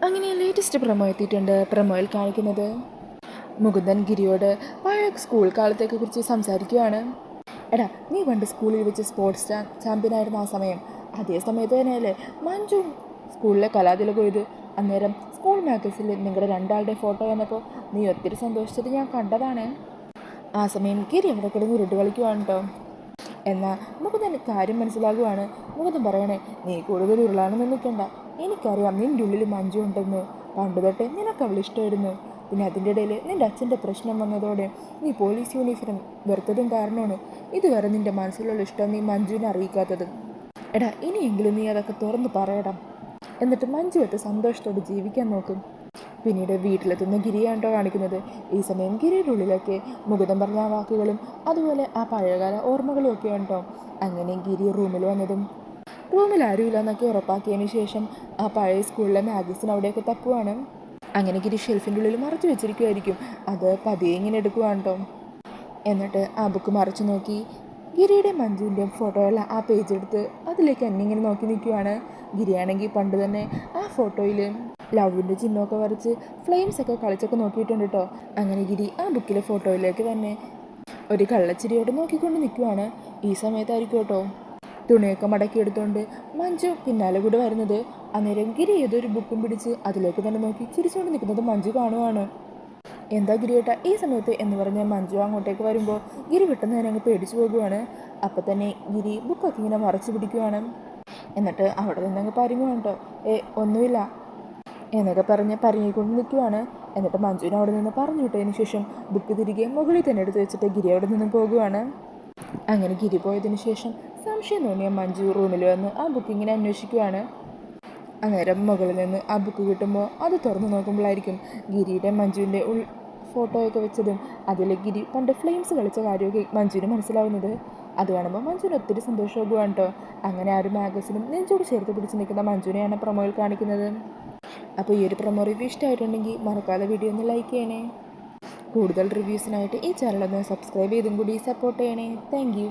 അങ്ങനെ latest promo എത്തിയിട്ടുണ്ട്. പ്രൊമോയിൽ കാണിക്കുന്നത് മുകുന്ദൻ ഗിരിയോട് പഴയ സ്കൂൾ കാലത്തേക്ക് കുറിച്ച് സംസാരിക്കുകയാണ്. എടാ, നീ പണ്ട് സ്കൂളിൽ വെച്ച് സ്പോർട്സ് ചാമ്പ്യനായിരുന്ന ആ സമയം, അതേ സമയത്ത് തന്നെയല്ലേ മഞ്ജു സ്കൂളിലെ കലാതിലകം ഇത്. അന്നേരം സ്കൂൾ മാഗസിനിൽ നിങ്ങളുടെ രണ്ടാളുടെ ഫോട്ടോ വന്നപ്പോൾ നീ ഒത്തിരി സന്തോഷിച്ചത് ഞാൻ കണ്ടതാണ്. ആ സമയം ഗിരി അവിടെ കിടന്ന് ഉരുട്ട് കളിക്കുവാണ് കേട്ടോ. എന്നാൽ മുകുന്ദൻ കാര്യം മനസ്സിലാകുവാണ്. മുകുന്ദൻ പറയണേ, നീ കൂടുതൽ ഉരുളാനൊന്നും നിൽക്കണ്ട. എനിക്കറിയാം നിൻ്റെ ഉള്ളിൽ മഞ്ജു ഉണ്ടെന്ന്. പണ്ട് തൊട്ടേ നിനക്ക് അവൾ ഇഷ്ടമായിരുന്നു. പിന്നെ അതിൻ്റെ ഇടയിൽ നിൻ്റെ അച്ഛൻ്റെ പ്രശ്നം വന്നതോടെ നീ പോലീസ് യൂണിഫോം വെറുത്തതും കാരണമാണ് ഇതുവരെ നിൻ്റെ മനസ്സിലുള്ള ഇഷ്ടം നീ മഞ്ജുവിനെ അറിയിക്കാത്തത്. എടാ, ഇനിയെങ്കിലും നീ അതൊക്കെ തുറന്ന് പറയടാ. എന്നിട്ട് മഞ്ജുവത്ത് സന്തോഷത്തോടെ ജീവിക്കാൻ നോക്കും. പിന്നീട് വീട്ടിലെത്തുന്ന ഗിരിയാണ്ടോ കാണിക്കുന്നത്. ഈ സമയം ഗിരിയുടെ ഉള്ളിലൊക്കെ മുകുന്ദൻ പറഞ്ഞ വാക്കുകളും അതുപോലെ ആ പഴയകാല ഓർമ്മകളും ഒക്കെ ഉണ്ടോ. അങ്ങനെ ഗിരി റൂമിൽ വന്നതും റൂമിൽ ആരുമില്ല എന്നൊക്കെ ഉറപ്പാക്കിയതിന് ശേഷം ആ പഴയ സ്കൂളിലെ മാഗസിൻ അവിടെയൊക്കെ തപ്പുവാണ്. അങ്ങനെ ഗിരി ഷെൽഫിൻ്റെ ഉള്ളിൽ മറച്ചു വെച്ചിരിക്കുമായിരിക്കും. അത് പതിയെ ഇങ്ങനെ എടുക്കുവാണ് കേട്ടോ. എന്നിട്ട് ആ ബുക്ക് മറച്ചു നോക്കി ഗിരിയുടെ മഞ്ജുവിൻ്റെയും ഫോട്ടോയുള്ള ആ പേജ് എടുത്ത് അതിലേക്ക് എന്നിങ്ങനെ നോക്കി നിൽക്കുവാണ്. ഗിരിയാണെങ്കിൽ പണ്ട് തന്നെ ആ ഫോട്ടോയിൽ ലവിൻ്റെ ചിഹ്നമൊക്കെ വരച്ച് ഫ്ലെയിംസൊക്കെ കളിച്ചൊക്കെ നോക്കിയിട്ടുണ്ട് കേട്ടോ. അങ്ങനെ ഗിരി ആ ബുക്കിലെ ഫോട്ടോയിലേക്ക് തന്നെ ഒരു കള്ളച്ചിരിയോട് നോക്കിക്കൊണ്ട് നിൽക്കുവാണ്. ഈ സമയത്തായിരിക്കും കേട്ടോ തുണിയൊക്കെ മടക്കി എടുത്തുകൊണ്ട് മഞ്ജു പിന്നാലെ കൂടെ വരുന്നത്. അന്നേരം ഗിരി ഏതൊരു ബുക്കും പിടിച്ച് അതിലേക്ക് തന്നെ നോക്കി ചിരിച്ചുകൊണ്ട് നിൽക്കുന്നത് മഞ്ജു കാണുവാണ്. എന്താ ഗിരിയേട്ടാ ഈ സമയത്ത് എന്ന് പറഞ്ഞ് മഞ്ജു അങ്ങോട്ടേക്ക് വരുമ്പോൾ ഗിരി പെട്ടെന്ന് തന്നെ അങ്ങ് പേടിച്ചു പോകുവാണ്. അപ്പം തന്നെ ഗിരി ബുക്കൊക്കെ ഇങ്ങനെ മറച്ചു പിടിക്കുവാണ്. എന്നിട്ട് അവിടെ നിന്നങ്ങ് പരുങ്ങുവാണ് കേട്ടോ. ഒന്നുമില്ല എന്നൊക്കെ പറഞ്ഞ് പരങ്ങിക്കൊണ്ട് നിൽക്കുവാണ്. എന്നിട്ട് മഞ്ജുവിനെ അവിടെ നിന്ന് പറഞ്ഞു വിട്ടതിന് ശേഷം ബുക്ക് തിരികെ മുകളിൽ തന്നെ എടുത്ത് വെച്ചിട്ട് ഗിരി അവിടെ നിന്നും പോകുവാണ്. അങ്ങനെ ഗിരി പോയതിന് ശേഷം സംശയം തോന്നിയ മഞ്ജു റൂമിൽ വന്ന് ആ ബുക്ക് ഇങ്ങനെ അന്വേഷിക്കുവാണ്. അന്നേരം മുകളിൽ നിന്ന് ആ ബുക്ക് കിട്ടുമ്പോൾ അത് തുറന്നു നോക്കുമ്പോഴായിരിക്കും ഗിരിയുടെ മഞ്ജുവിൻ്റെ ഫോട്ടോയൊക്കെ വെച്ചതും അതിൽ ഗിരി പണ്ട് ഫ്ലെയിംസ് കളിച്ച കാര്യമൊക്കെ മഞ്ജുവിന് മനസ്സിലാവുന്നത്. അത് കാണുമ്പോൾ മഞ്ജുവിന് ഒത്തിരി സന്തോഷമാകുവാണ് കേട്ടോ. അങ്ങനെ ആ ഒരു മാഗസിനും നെഞ്ചോട് ചേർത്ത് പിടിച്ച് നിൽക്കുന്ന മഞ്ജുവിനെയാണ് പ്രൊമോയിൽ കാണിക്കുന്നത്. അപ്പോൾ ഈ ഒരു പ്രൊമോ റിവ്യൂ ഇഷ്ടമായിട്ടുണ്ടെങ്കിൽ മറക്കാതെ വീഡിയോ ഒന്ന് ലൈക്ക് ചെയ്യണേ. കൂടുതൽ റിവ്യൂസിനായിട്ട് ഈ ചാനൽ ഒന്ന് സബ്സ്ക്രൈബ് ചെയ്തും കൂടി സപ്പോർട്ട് ചെയ്യണേ. Thank you.